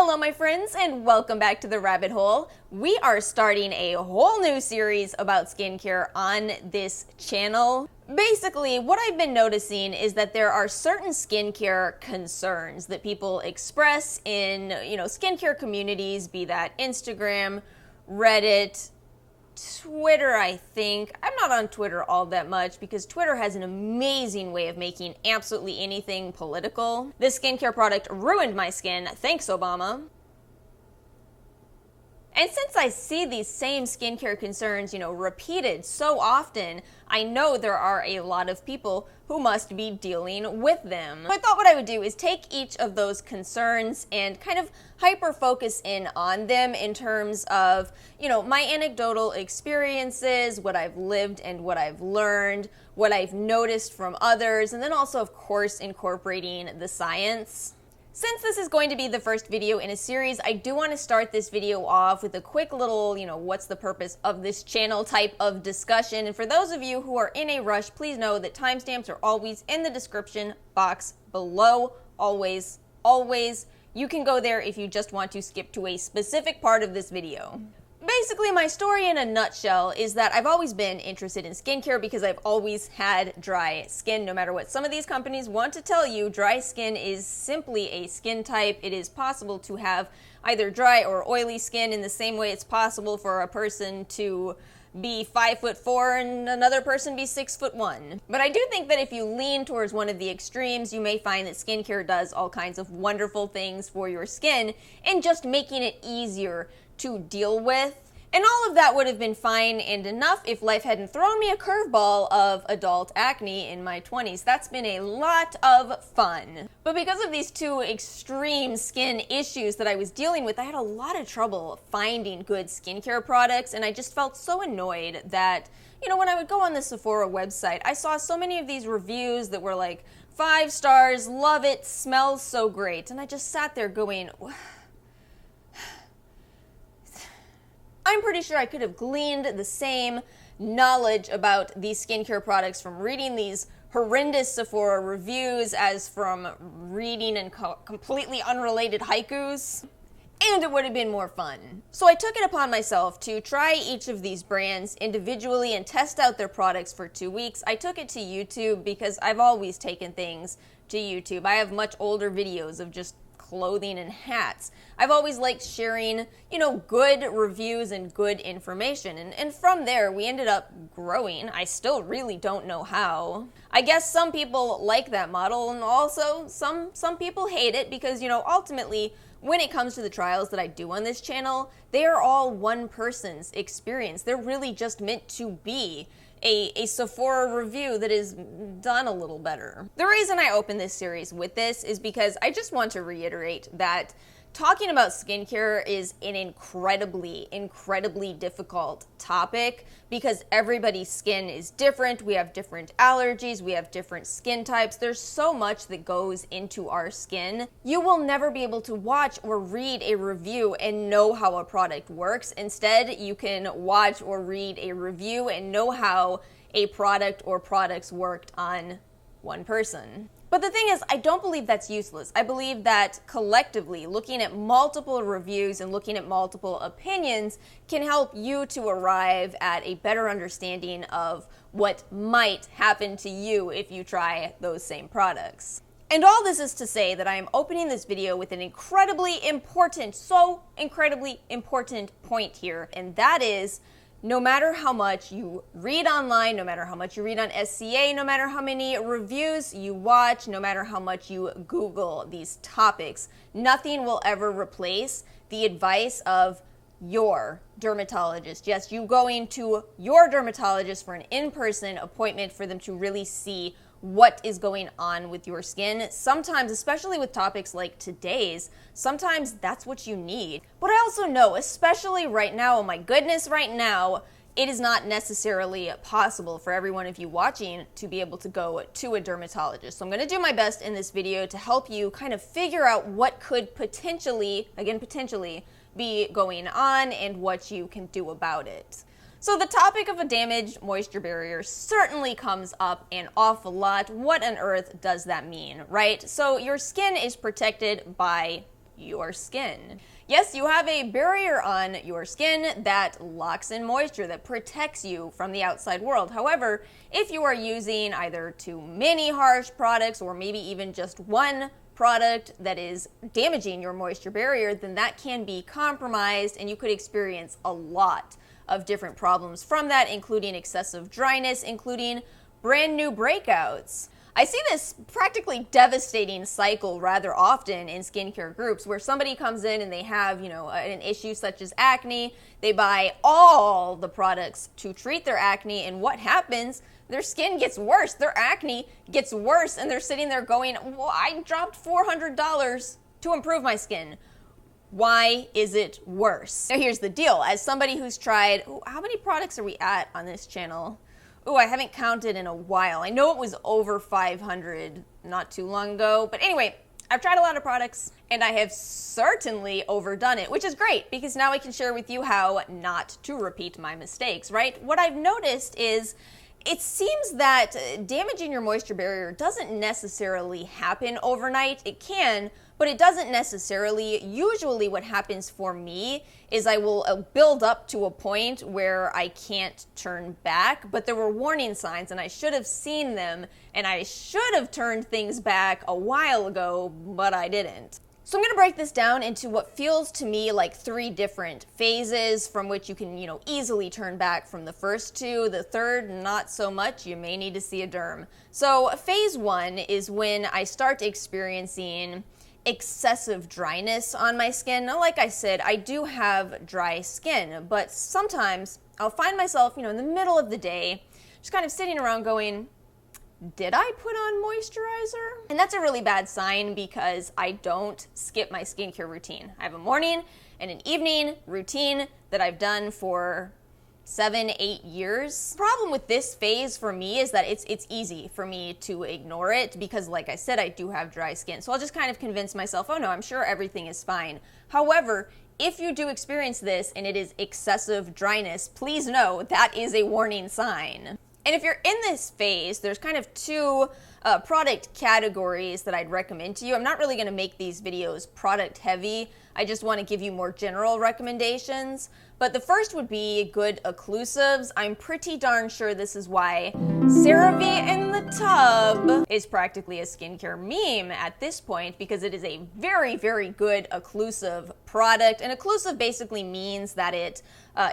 Hello my friends and welcome back to the rabbit hole. We are starting a whole new series about skincare on this channel. Basically, what I've been noticing is that there are certain skincare concerns that people express in, skincare communities, be that Instagram, Reddit, Twitter, I think. I'm not on Twitter all that much because Twitter has an amazing way of making absolutely anything political. This skincare product ruined my skin. Thanks, Obama. And since I see these same skincare concerns, repeated so often, I know there are a lot of people who must be dealing with them. So I thought what I would do is take each of those concerns and kind of hyper-focus in on them in terms of, my anecdotal experiences, what I've lived and what I've learned, what I've noticed from others, and then also, of course, incorporating the science. Since this is going to be the first video in a series, I do want to start this video off with a quick little, what's the purpose of this channel type of discussion. And for those of you who are in a rush, please know that timestamps are always in the description box below. Always, always. You can go there if you just want to skip to a specific part of this video. Basically, my story in a nutshell is that I've always been interested in skincare because I've always had dry skin. No matter what some of these companies want to tell you, dry skin is simply a skin type. It is possible to have either dry or oily skin in the same way it's possible for a person to be 5'4" and another person be 6'1". But I do think that if you lean towards one of the extremes, you may find that skincare does all kinds of wonderful things for your skin and just making it easier to deal with. And all of that would have been fine and enough if life hadn't thrown me a curveball of adult acne in my 20s. That's been a lot of fun. But because of these two extreme skin issues that I was dealing with, I had a lot of trouble finding good skincare products, and I just felt so annoyed that, when I would go on the Sephora website, I saw so many of these reviews that were like, 5 stars, love it, smells so great. And I just sat there going, I'm pretty sure I could have gleaned the same knowledge about these skincare products from reading these horrendous Sephora reviews as from reading and completely unrelated haikus, and it would have been more fun. So I took it upon myself to try each of these brands individually and test out their products for 2 weeks. I took it to YouTube because I've always taken things to YouTube. I have much older videos of just clothing and hats. I've always liked sharing, good reviews and good information. And from there, we ended up growing. I still really don't know how. I guess some people like that model, and also some people hate it because, ultimately, when it comes to the trials that I do on this channel, they are all one person's experience. They're really just meant to be a Sephora review that is done a little better. The reason I opened this series with this is because I just want to reiterate that talking about skincare is an incredibly, incredibly difficult topic because everybody's skin is different. We have different allergies. We have different skin types. There's so much that goes into our skin. You will never be able to watch or read a review and know how a product works. Instead, you can watch or read a review and know how a product or products worked on one person. But the thing is, I don't believe that's useless. I believe that collectively, looking at multiple reviews and looking at multiple opinions can help you to arrive at a better understanding of what might happen to you if you try those same products. And all this is to say that I am opening this video with an incredibly important, so incredibly important point here, and that is, no matter how much you read online, no matter how much you read on SCA, no matter how many reviews you watch, no matter how much you Google these topics, nothing will ever replace the advice of your dermatologist. Yes, you going to your dermatologist for an in-person appointment for them to really see what is going on with your skin. Sometimes, especially with topics like today's, sometimes that's what you need. But I also know, especially right now, oh my goodness, right now, it is not necessarily possible for every one of you watching to be able to go to a dermatologist. So I'm going to do my best in this video to help you kind of figure out what could potentially, again potentially, be going on and what you can do about it. So the topic of a damaged moisture barrier certainly comes up an awful lot. What on earth does that mean, right? So your skin is protected by your skin. Yes, you have a barrier on your skin that locks in moisture, that protects you from the outside world. However, if you are using either too many harsh products or maybe even just one product that is damaging your moisture barrier, then that can be compromised and you could experience a lot of different problems from that, including excessive dryness, including brand new breakouts. I see this practically devastating cycle rather often in skincare groups where somebody comes in and they have, an issue such as acne. They buy all the products to treat their acne, and what happens? Their skin gets worse, their acne gets worse, and they're sitting there going, well, I dropped $400 to improve my skin. Why is it worse? Now here's the deal. As somebody who's tried, how many products are we at on this channel? I haven't counted in a while. I know it was over 500 not too long ago, but anyway, I've tried a lot of products and I have certainly overdone it, which is great because now I can share with you how not to repeat my mistakes, right? What I've noticed is it seems that damaging your moisture barrier doesn't necessarily happen overnight. It can, but it doesn't necessarily. Usually what happens for me is I will build up to a point where I can't turn back, but there were warning signs and I should have seen them and I should have turned things back a while ago, but I didn't. So I'm going to break this down into what feels to me like 3 different phases from which you can, easily turn back from the first 2. The third, not so much. You may need to see a derm. So phase 1 is when I start experiencing excessive dryness on my skin. Now, like I said, I do have dry skin, but sometimes I'll find myself, in the middle of the day, just kind of sitting around going, did I put on moisturizer? And that's a really bad sign because I don't skip my skincare routine. I have a morning and an evening routine that I've done for 7-8 years. The problem with this phase for me is that it's easy for me to ignore it because, like I said, I do have dry skin. So I'll just kind of convince myself, oh no, I'm sure everything is fine. However, if you do experience this and it is excessive dryness, please know that is a warning sign. And if you're in this phase, there's kind of 2 product categories that I'd recommend to you. I'm not really going to make these videos product heavy. I just want to give you more general recommendations. But the first would be good occlusives. I'm pretty darn sure this is why CeraVe in the tub is practically a skincare meme at this point because it is a very, very good occlusive product. And occlusive basically means that it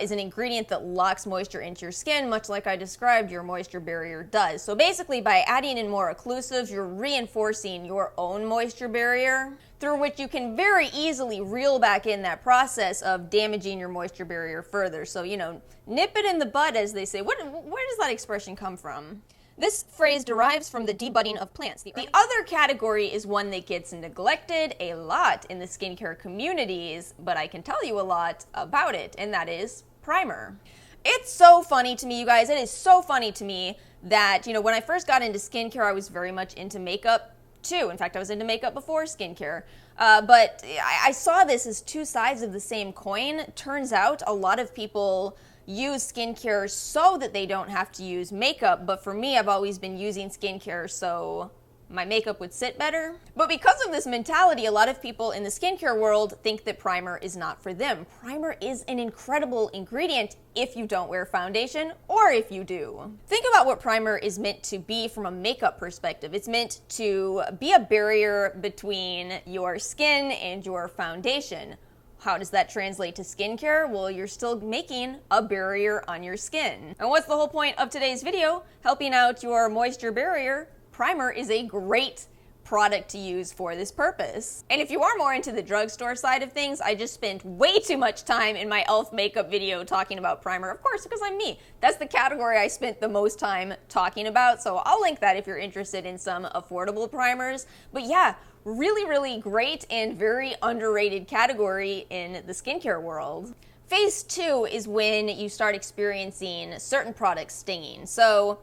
is an ingredient that locks moisture into your skin, much like I described your moisture barrier does. So basically by adding in more occlusives, you're reinforcing your own moisture barrier, through which you can very easily reel back in that process of damaging your moisture barrier further. So, nip it in the bud, as they say. Where does that expression come from? This phrase derives from the debudding of plants. The other category is one that gets neglected a lot in the skincare communities, but I can tell you a lot about it, and that is primer. It's so funny to me, you guys. It is so funny to me that, when I first got into skincare, I was very much into makeup too. In fact, I was into makeup before skincare. But I saw this as 2 sides of the same coin. Turns out a lot of people use skincare so that they don't have to use makeup. But for me, I've always been using skincare so my makeup would sit better. But because of this mentality, a lot of people in the skincare world think that primer is not for them. Primer is an incredible ingredient if you don't wear foundation or if you do. Think about what primer is meant to be from a makeup perspective. It's meant to be a barrier between your skin and your foundation. How does that translate to skincare? Well, you're still making a barrier on your skin. And what's the whole point of today's video? Helping out your moisture barrier. Primer is a great product to use for this purpose. And if you are more into the drugstore side of things, I just spent way too much time in my e.l.f. makeup video talking about primer. Of course, because I'm me. That's the category I spent the most time talking about, so I'll link that if you're interested in some affordable primers. But yeah, really, really great and very underrated category in the skincare world. Phase 2 is when you start experiencing certain products stinging. So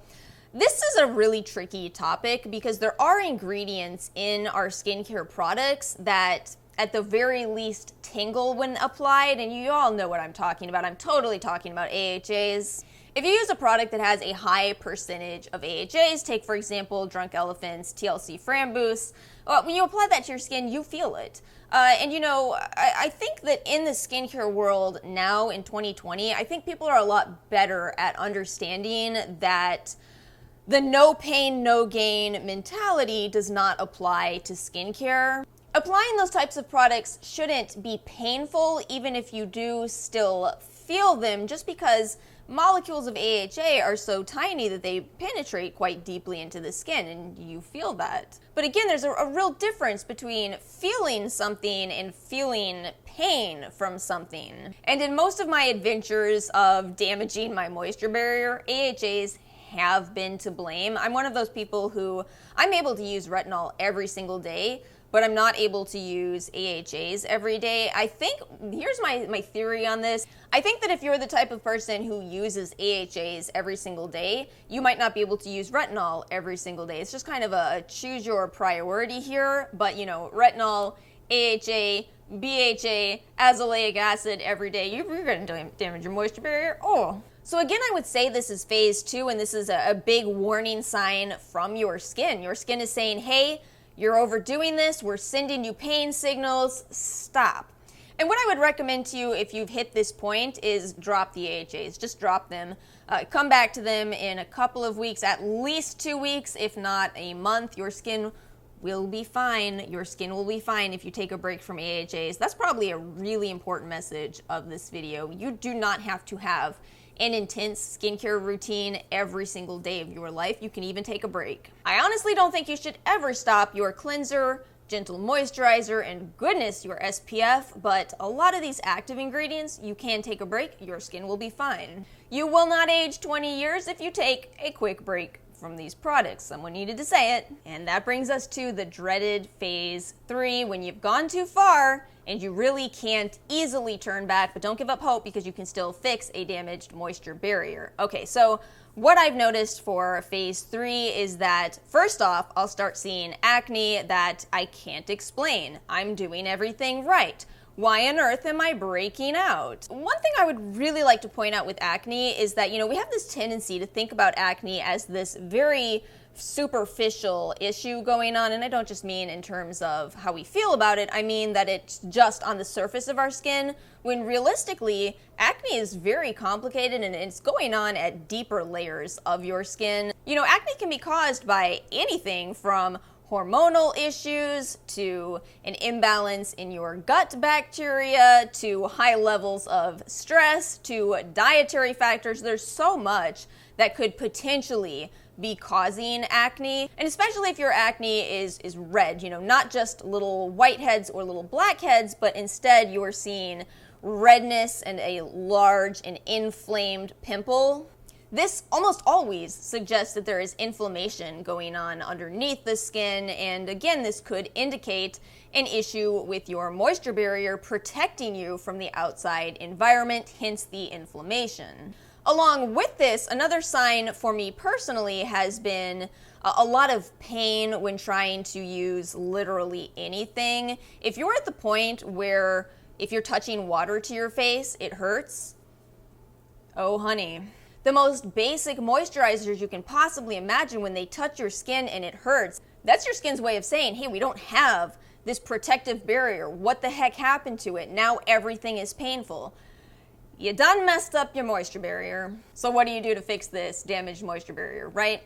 this is a really tricky topic because there are ingredients in our skincare products that at the very least tingle when applied, and you all know what I'm talking about. I'm totally talking about AHAs. If you use a product that has a high percentage of AHAs, take for example Drunk Elephant's TLC Framboos, when you apply that to your skin, you feel it. And you know, I think that in the skincare world now in 2020, I think people are a lot better at understanding that the no pain, no gain mentality does not apply to skincare. Applying those types of products shouldn't be painful, even if you do still feel them, just because molecules of AHA are so tiny that they penetrate quite deeply into the skin, and you feel that. But again, there's a real difference between feeling something and feeling pain from something. And in most of my adventures of damaging my moisture barrier, AHAs have been to blame. I'm one of those people who I'm able to use retinol every single day, but I'm not able to use AHAs every day. I think, here's my theory on this. I think that if you're the type of person who uses AHAs every single day, you might not be able to use retinol every single day. It's just kind of a choose your priority here, but you know, retinol, AHA, BHA, azelaic acid every day, you're going to damage your moisture barrier. Oh. So again, I would say this is phase 2, and this is a big warning sign from your skin. Your skin is saying, hey, you're overdoing this, we're sending you pain signals, stop. And what I would recommend to you if you've hit this point is drop the AHAs, just drop them. Come back to them in a couple of weeks, at least 2 weeks, if not a month. Your skin will be fine. Your skin will be fine if you take a break from AHAs. That's probably a really important message of this video. You do not have to have an intense skincare routine every single day of your life. You can even take a break. I honestly don't think you should ever stop your cleanser, gentle moisturizer, and goodness, your SPF, but a lot of these active ingredients, you can take a break, your skin will be fine. You will not age 20 years if you take a quick break from these products. Someone needed to say it. And that brings us to the dreaded phase 3, when you've gone too far and you really can't easily turn back, but don't give up hope because you can still fix a damaged moisture barrier. Okay, so what I've noticed for phase 3 is that, first off, I'll start seeing acne that I can't explain. I'm doing everything right. Why on earth am I breaking out? One thing I would really like to point out with acne is that, you know, we have this tendency to think about acne as this very superficial issue going on, and I don't just mean in terms of how we feel about it, I mean that it's just on the surface of our skin, when realistically, acne is very complicated and it's going on at deeper layers of your skin. You know, acne can be caused by anything from hormonal issues to an imbalance in your gut bacteria to high levels of stress to dietary factors. There's so much that could potentially be causing acne, and especially if your acne is red, you know, not just little whiteheads or little blackheads, but instead you're seeing redness and a large and inflamed pimple. This almost always suggests that there is inflammation going on underneath the skin, and again, this could indicate an issue with your moisture barrier protecting you from the outside environment, hence the inflammation. Along with this, another sign for me personally has been a lot of pain when trying to use literally anything. If you're at the point where if you're touching water to your face, it hurts, oh honey. The most basic moisturizers you can possibly imagine, when they touch your skin and it hurts, that's your skin's way of saying, hey, we don't have this protective barrier. What the heck happened to it? Now everything is painful. You done messed up your moisture barrier. So what do you do to fix this damaged moisture barrier, right?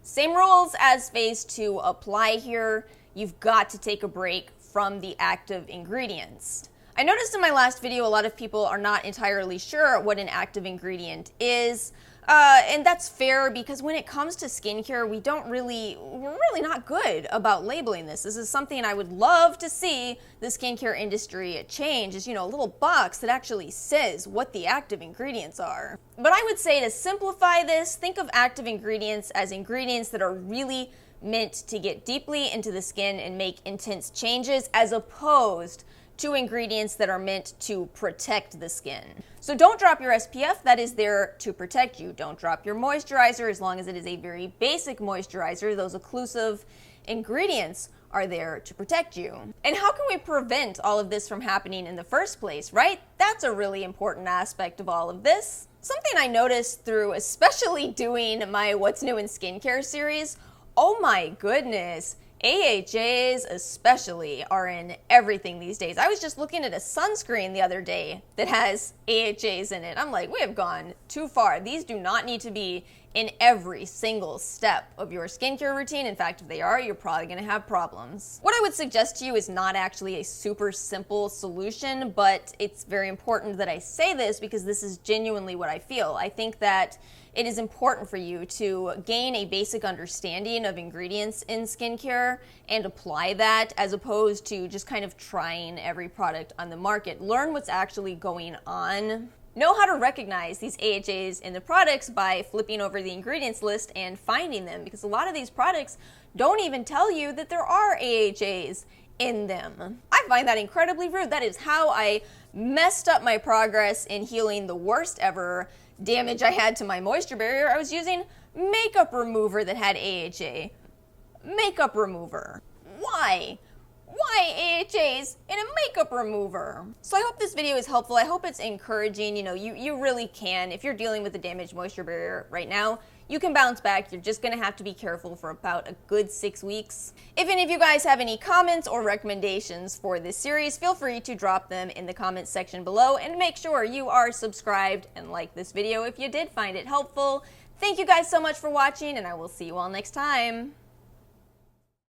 Same rules as phase 2 apply here. You've got to take a break from the active ingredients. I noticed in my last video a lot of people are not entirely sure what an active ingredient is, and that's fair because when it comes to skincare, we're really not good about labeling this. This is something I would love to see the skincare industry change, is, you know, a little box that actually says what the active ingredients are. But I would say, to simplify this, think of active ingredients as ingredients that are really meant to get deeply into the skin and make intense changes, as opposed to ingredients that are meant to protect the skin. So don't drop your SPF, that is there to protect you. Don't drop your moisturizer, as long as it is a very basic moisturizer. Those occlusive ingredients are there to protect you. And how can we prevent all of this from happening in the first place, right? That's a really important aspect of all of this. Something I noticed through especially doing my What's New in Skincare series, oh my goodness, AHAs especially are in everything these days. I was just looking at a sunscreen the other day that has AHAs in it. I'm like, we have gone too far. These do not need to be in every single step of your skincare routine. In fact, if they are, you're probably going to have problems. What I would suggest to you is not actually a super simple solution, but it's very important that I say this because this is genuinely what I feel. I think that it is important for you to gain a basic understanding of ingredients in skincare and apply that, as opposed to just kind of trying every product on the market. Learn what's actually going on. Know how to recognize these AHAs in the products by flipping over the ingredients list and finding them, because a lot of these products don't even tell you that there are AHAs in them. I find that incredibly rude. That is how I messed up my progress in healing the worst ever damage I had to my moisture barrier. I was using makeup remover that had AHA. Makeup remover. Why? Why AHAs in a makeup remover? So I hope this video is helpful. I hope it's encouraging. You know, you really can. If you're dealing with a damaged moisture barrier right now, you can bounce back. You're just gonna have to be careful for about a good 6 weeks. If any of you guys have any comments or recommendations for this series, feel free to drop them in the comments section below, and make sure you are subscribed and like this video if you did find it helpful. Thank you guys so much for watching, and I will see you all next time.